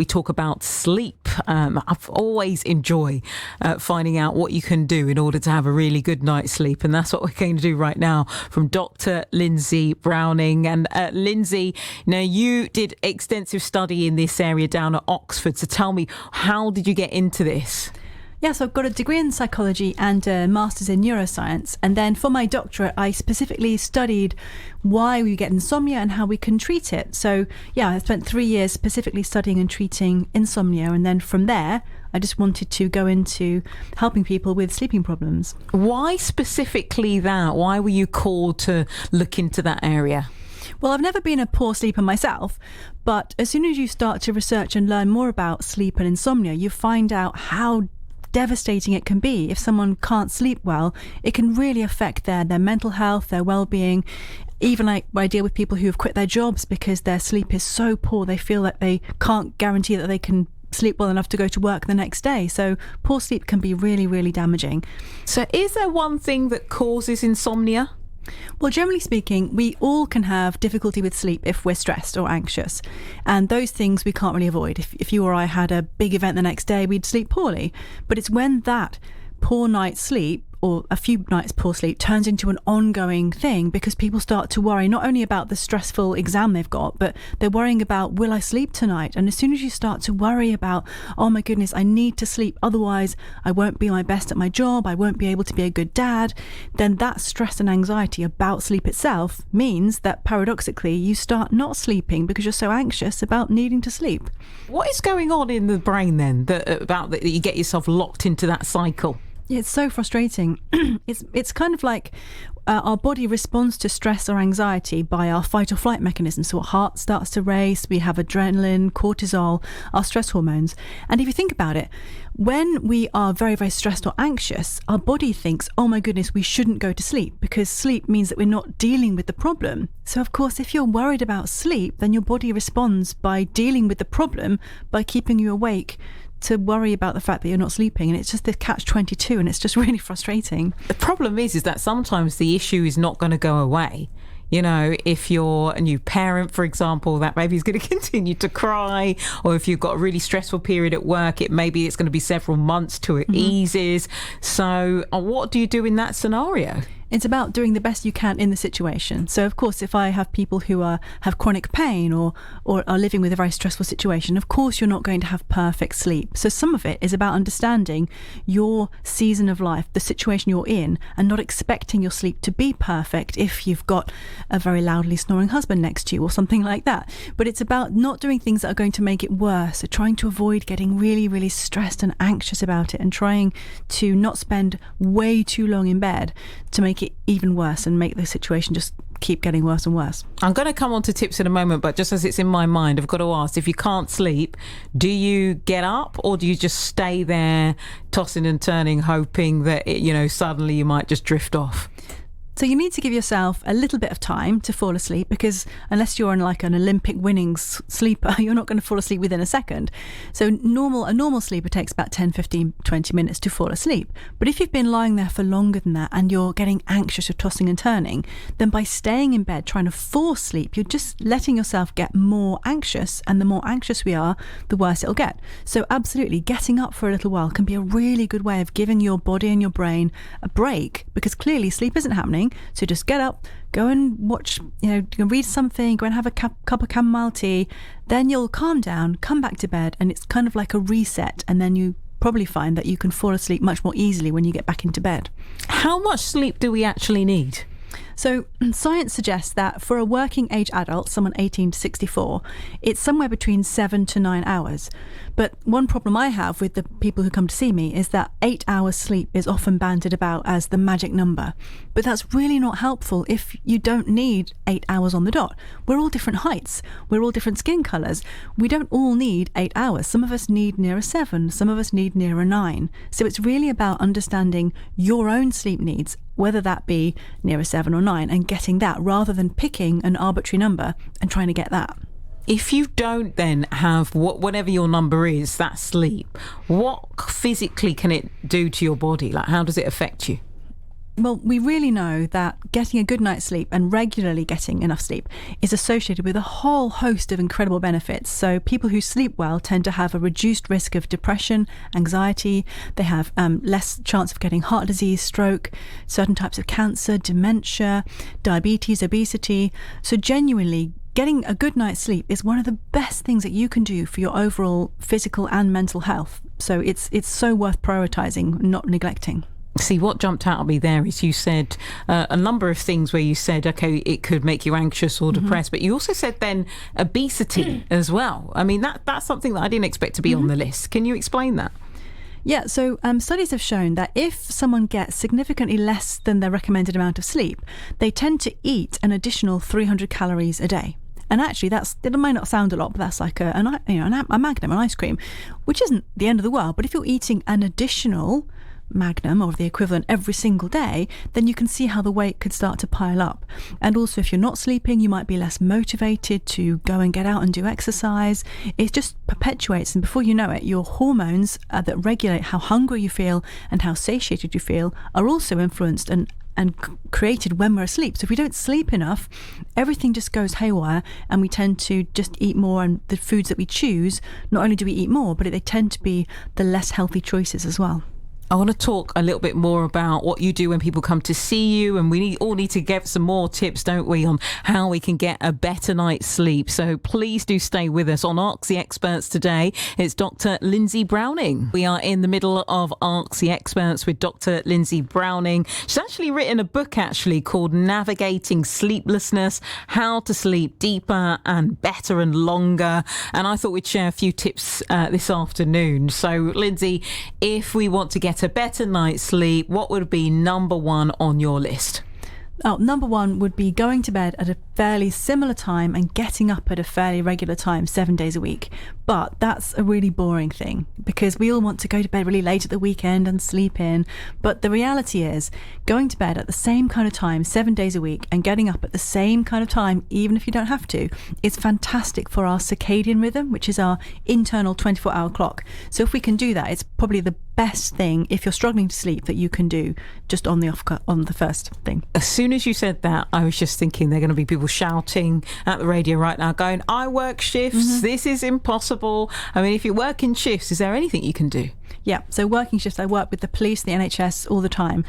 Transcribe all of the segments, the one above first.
we talk about sleep. I've always enjoy finding out what you can do in order to have a really good night's sleep. And that's what we're going to do right now from Dr. Lindsay Browning. And Lindsay, now you did extensive study in this area down at Oxford. So tell me, how did you get into this? Yes, I've got a degree in psychology and a master's in neuroscience. And then for my doctorate, I specifically studied why we get insomnia and how we can treat it. So yeah, I spent 3 years specifically studying and treating insomnia. And then from there, I just wanted to go into helping people with sleeping problems. Why specifically that? Why were you called to look into that area? Well, I've never been a poor sleeper myself, but as soon as you start to research and learn more about sleep and insomnia, you find out how devastating it can be. If someone can't sleep well, it can really affect their mental health, their well-being. Even like I deal with people who have quit their jobs because their sleep is so poor, they feel like they can't guarantee that they can sleep well enough to go to work the next day. So poor sleep can be really, really damaging. So is there one thing that causes insomnia? Well, generally speaking, we all can have difficulty with sleep if we're stressed or anxious. And those things we can't really avoid. If you or I had a big event the next day, we'd sleep poorly. But it's when that poor night's sleep or a few nights poor sleep turns into an ongoing thing, because people start to worry not only about the stressful exam they've got, but they're worrying about, will I sleep tonight? And as soon as you start to worry about, oh my goodness, I need to sleep, otherwise I won't be my best at my job, I won't be able to be a good dad, then that stress and anxiety about sleep itself means that paradoxically you start not sleeping because you're so anxious about needing to sleep. What is going on in the brain then that you get yourself locked into that cycle? Yeah, it's so frustrating. It's kind of like our body responds to stress or anxiety by our fight or flight mechanism. So our heart starts to race, we have adrenaline, cortisol, our stress hormones. And if you think about it, when we are very, very stressed or anxious, our body thinks, oh my goodness, we shouldn't go to sleep, because sleep means that we're not dealing with the problem. So of course, if you're worried about sleep, then your body responds by dealing with the problem by keeping you awake to worry about the fact that you're not sleeping. And it's just the catch-22, and it's just really frustrating. The problem is that sometimes the issue is not going to go away. You know, if you're a new parent, for example, that baby's going to continue to cry. Or if you've got a really stressful period at work, maybe it's going to be several months till it eases. So what do you do in that scenario? It's about doing the best you can in the situation. So, of course, if I have people who have chronic pain or are living with a very stressful situation, of course, you're not going to have perfect sleep. So some of it is about understanding your season of life, the situation you're in, and not expecting your sleep to be perfect if you've got a very loudly snoring husband next to you or something like that. But it's about not doing things that are going to make it worse. So trying to avoid getting really, really stressed and anxious about it, and trying to not spend way too long in bed to make it even worse and make the situation just keep getting worse and worse. I'm going to come on to tips in a moment, but just as it's in my mind, I've got to ask, if you can't sleep, do you get up or do you just stay there tossing and turning, hoping that suddenly you might just drift off? So you need to give yourself a little bit of time to fall asleep, because unless you're an Olympic winning sleeper, you're not going to fall asleep within a second. So a normal sleeper takes about 10, 15, 20 minutes to fall asleep. But if you've been lying there for longer than that and you're getting anxious, you're tossing and turning, then by staying in bed trying to force sleep, you're just letting yourself get more anxious. And the more anxious we are, the worse it'll get. So absolutely, getting up for a little while can be a really good way of giving your body and your brain a break, because clearly sleep isn't happening. So just get up, go and watch, you can read something, go and have a cup of chamomile tea, then you'll calm down, come back to bed, and it's kind of like a reset, and then you probably find that you can fall asleep much more easily when you get back into bed. How much sleep do we actually need? So science suggests that for a working age adult, someone 18 to 64, it's somewhere between 7 to 9 hours. But one problem I have with the people who come to see me is that 8 hours sleep is often bandied about as the magic number. But that's really not helpful if you don't need 8 hours on the dot. We're all different heights. We're all different skin colours. We don't all need 8 hours. Some of us need nearer 7. Some of us need nearer 9. So it's really about understanding your own sleep needs, whether that be nearer 7 or 9, and getting that rather than picking an arbitrary number and trying to get that. If you don't then have whatever your number is, that sleep, what physically can it do to your body? Like, how does it affect you? Well, we really know that getting a good night's sleep and regularly getting enough sleep is associated with a whole host of incredible benefits. So people who sleep well tend to have a reduced risk of depression, anxiety. They have less chance of getting heart disease, stroke, certain types of cancer, dementia, diabetes, obesity. So genuinely, getting a good night's sleep is one of the best things that you can do for your overall physical and mental health. So it's so worth prioritising, not neglecting. See, what jumped out at me there is you said a number of things where you said, okay, it could make you anxious or depressed, but you also said then obesity as well. I mean, that's something that I didn't expect to be on the list. Can you explain that? Yeah, so studies have shown that if someone gets significantly less than their recommended amount of sleep, they tend to eat an additional 300 calories a day. And actually, it might not sound a lot, but that's like a Magnum, an ice cream, which isn't the end of the world. But if you're eating an additional Magnum or the equivalent every single day, then you can see how the weight could start to pile up. And also, if you're not sleeping, you might be less motivated to go and get out and do exercise. It just perpetuates, and before you know it, your hormones that regulate how hungry you feel and how satiated you feel are also influenced and created when we're asleep. So if we don't sleep enough, everything just goes haywire, and we tend to just eat more, and the foods that we choose, not only do we eat more, but they tend to be the less healthy choices as well. I want to talk a little bit more about what you do when people come to see you, and we all need to get some more tips, don't we, on how we can get a better night's sleep. So please do stay with us. On Ask the Experts today, it's Dr. Lindsay Browning. We are in the middle of Ask the Experts with Dr. Lindsay Browning. She's actually written a book called Navigating Sleeplessness, How to Sleep Deeper and Better and Longer. And I thought we'd share a few tips this afternoon. So Lindsay, if we want to get a better night's sleep, what would be number one on your list? Number one would be going to bed at a fairly similar time and getting up at a fairly regular time 7 days a week. But that's a really boring thing, because we all want to go to bed really late at the weekend and sleep in. But the reality is, going to bed at the same kind of time 7 days a week and getting up at the same kind of time, even if you don't have to, is fantastic for our circadian rhythm, which is our internal 24-hour clock. So if we can do that, it's probably the best thing, if you're struggling to sleep, that you can do just on the first thing. As soon as you said that, I was just thinking there are going to be people shouting at the radio right now going, I work shifts, this is impossible. I mean, if you work in shifts, is there anything you can do? Yeah, so working shifts, I work with the police, the NHS all the time.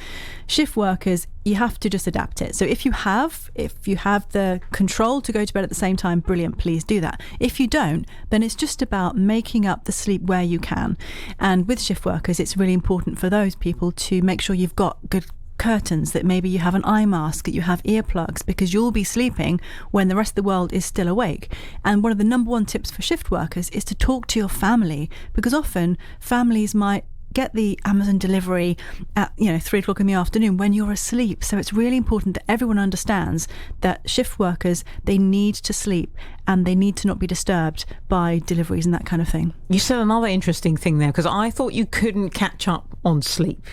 Shift workers, you have to just adapt it. So if you have the control to go to bed at the same time, brilliant, please do that. If you don't, then it's just about making up the sleep where you can. And with shift workers, it's really important for those people to make sure you've got good curtains, that maybe you have an eye mask, that you have earplugs, because you'll be sleeping when the rest of the world is still awake. And one of the number one tips for shift workers is to talk to your family, because often families might get the Amazon delivery at 3:00 in the afternoon when you're asleep. So it's really important that everyone understands that shift workers, they need to sleep and they need to not be disturbed by deliveries and that kind of thing. You said another interesting thing there, because I thought you couldn't catch up on sleep.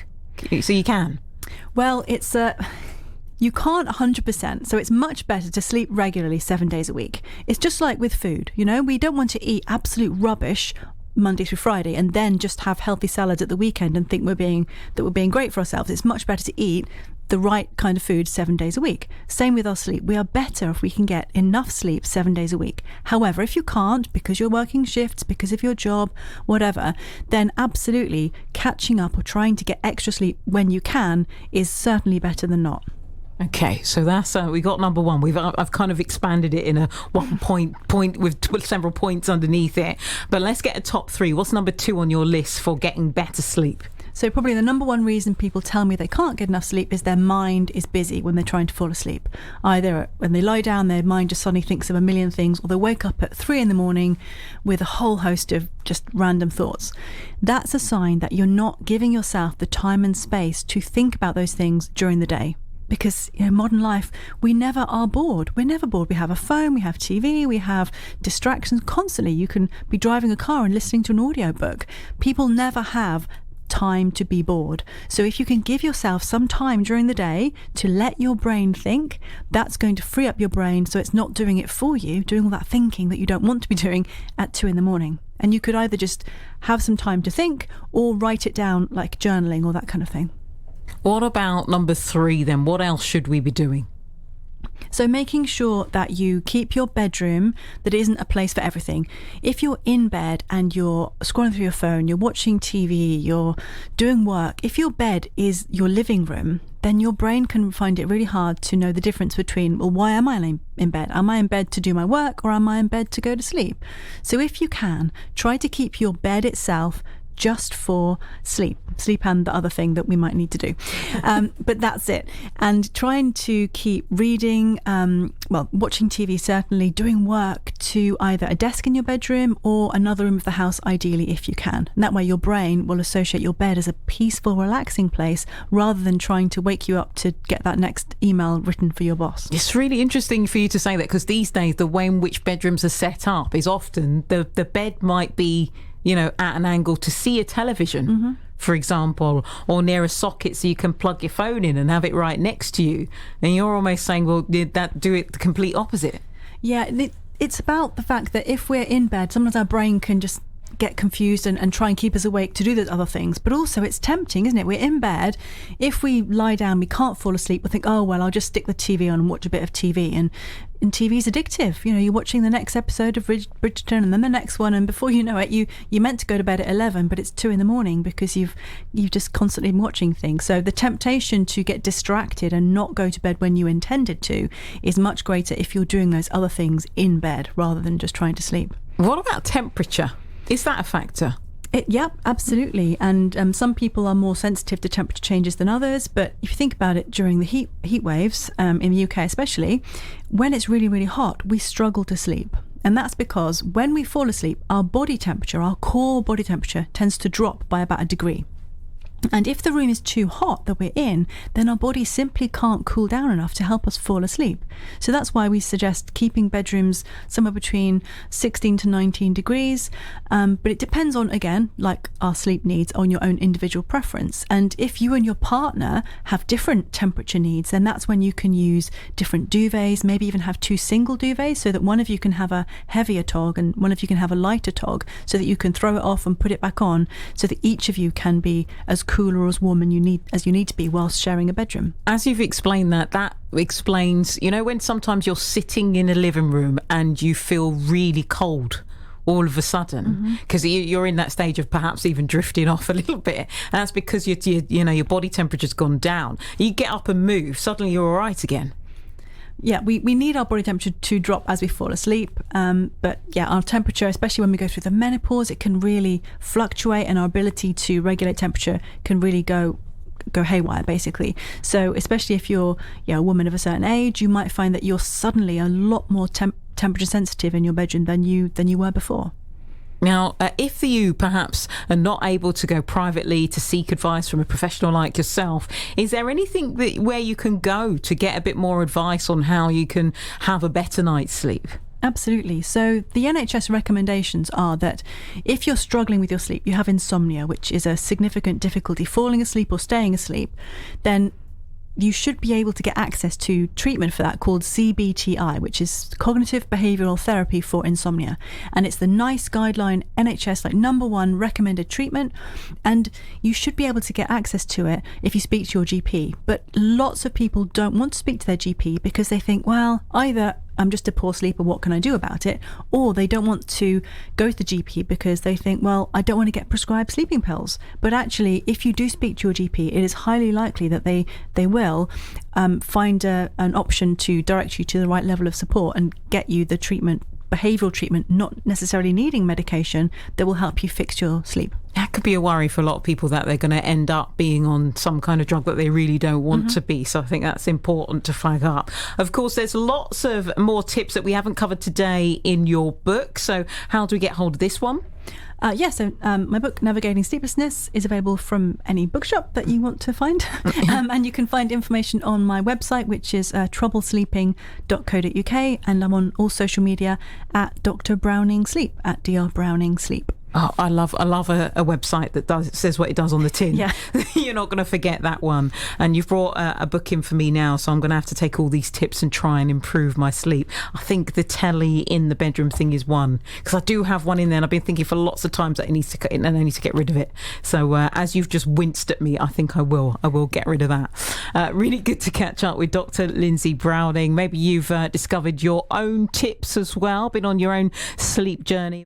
So you can? Well, you can't 100%, so it's much better to sleep regularly 7 days a week. It's just like with food, we don't want to eat absolute rubbish Monday through Friday and then just have healthy salads at the weekend and think we're being great for ourselves. It's much better to eat the right kind of food 7 days a week. Same with our sleep. We are better if we can get enough sleep 7 days a week. However, if you can't, because you're working shifts, because of your job, whatever, then absolutely catching up or trying to get extra sleep when you can is certainly better than not. Okay, so that's we got number one. I've kind of expanded it in a one point with several points underneath it. But let's get a top three. What's number two on your list for getting better sleep? So probably the number one reason people tell me they can't get enough sleep is their mind is busy when they're trying to fall asleep. Either when they lie down, their mind just suddenly thinks of a million things, or they wake up at 3 a.m. with a whole host of just random thoughts. That's a sign that you're not giving yourself the time and space to think about those things during the day. Because modern life, we never are bored. We're never bored. We have a phone, we have TV, we have distractions constantly. You can be driving a car and listening to an audiobook. People never have time to be bored. So if you can give yourself some time during the day to let your brain think, that's going to free up your brain so it's not doing it for you, doing all that thinking that you don't want to be doing at 2 a.m. And you could either just have some time to think or write it down, like journaling or that kind of thing. What about number 3 then? What else should we be doing? So making sure that you keep your bedroom, that it isn't a place for everything. If you're in bed and you're scrolling through your phone, you're watching TV, you're doing work, if your bed is your living room, then your brain can find it really hard to know the difference between, well, why am I in bed? Am I in bed to do my work, or am I in bed to go to sleep? So if you can, try to keep your bed itself just for sleep and the other thing that we might need to do. But that's it. And trying to keep reading, watching TV, certainly, doing work to either a desk in your bedroom or another room of the house, ideally, if you can. And that way your brain will associate your bed as a peaceful, relaxing place rather than trying to wake you up to get that next email written for your boss. It's really interesting for you to say that, because these days the way in which bedrooms are set up is often the bed might be, at an angle to see a television, for example, or near a socket so you can plug your phone in and have it right next to you. And you're almost saying, well, did that do it the complete opposite? Yeah, it's about the fact that if we're in bed, sometimes our brain can just get confused and try and keep us awake to do those other things. But also it's tempting, isn't it? We're in bed. If we lie down, we can't fall asleep. We'll think, oh, well, I'll just stick the TV on and watch a bit of TV. And TV's addictive. You're watching the next episode of Bridgerton and then the next one. And before you know it, you meant to go to bed at 11, but it's 2 a.m. because you've just constantly been watching things. So the temptation to get distracted and not go to bed when you intended to is much greater if you're doing those other things in bed rather than just trying to sleep. What about temperature? Is that a factor? Yep, absolutely. And some people are more sensitive to temperature changes than others. But if you think about it, during the heat waves, in the UK especially, when it's really, really hot, we struggle to sleep. And that's because when we fall asleep, our body temperature, our core body temperature, tends to drop by about 1 degree. And if the room is too hot that we're in, then our body simply can't cool down enough to help us fall asleep. So that's why we suggest keeping bedrooms somewhere between 16 to 19 degrees. But it depends on, again, like our sleep needs, on your own individual preference. And if you and your partner have different temperature needs, then that's when you can use different duvets, maybe even have 2 single duvets so that one of you can have a heavier tog and one of you can have a lighter tog, so that you can throw it off and put it back on, so that each of you can be as cool or as warm as you need to be whilst sharing a bedroom. As you've explained that explains, when sometimes you're sitting in a living room and you feel really cold all of a sudden, because you're in that stage of perhaps even drifting off a little bit, and that's because your body temperature's gone down. You get up and move, suddenly you're all right again. Yeah, we need our body temperature to drop as we fall asleep. But yeah, our temperature, especially when we go through the menopause, it can really fluctuate, and our ability to regulate temperature can really go haywire, basically. So especially if you're a woman of a certain age, you might find that you're suddenly a lot more temperature sensitive in your bedroom than you were before. Now, if you perhaps are not able to go privately to seek advice from a professional like yourself, is there anything where you can go to get a bit more advice on how you can have a better night's sleep? Absolutely. So the NHS recommendations are that if you're struggling with your sleep, you have insomnia, which is a significant difficulty falling asleep or staying asleep, then you should be able to get access to treatment for that called CBTI, which is Cognitive Behavioural Therapy for Insomnia. And it's the NICE guideline NHS #1 recommended treatment. And you should be able to get access to it if you speak to your GP. But lots of people don't want to speak to their GP because they think, well, either I'm just a poor sleeper, what can I do about it? Or they don't want to go to the GP because they think, well, I don't want to get prescribed sleeping pills. But actually, if you do speak to your GP, it is highly likely that they will find an option to direct you to the right level of support and get you the treatment, behavioural treatment, not necessarily needing medication, that will help you fix your sleep. That could be a worry for a lot of people, that they're going to end up being on some kind of drug that they really don't want to be. So I think that's important to flag up. Of course, there's lots of more tips that we haven't covered today in your book. So how do we get hold of this one? So my book, Navigating Sleeplessness, is available from any bookshop that you want to find. And you can find information on my website, which is troublesleeping.co.uk. And I'm on all social media at Dr. Browning Sleep, at Dr. Browning Sleep. Oh, I love a website that says what it does on the tin. Yeah. You're not going to forget that one. And you've brought a book in for me now, so I'm going to have to take all these tips and try and improve my sleep. I think the telly in the bedroom thing is one, because I do have one in there, and I've been thinking for lots of times that it needs to cut in, and I need to get rid of it. So as you've just winced at me, I think I will get rid of that. Really good to catch up with Dr. Lindsay Browning. Maybe you've discovered your own tips as well, been on your own sleep journey.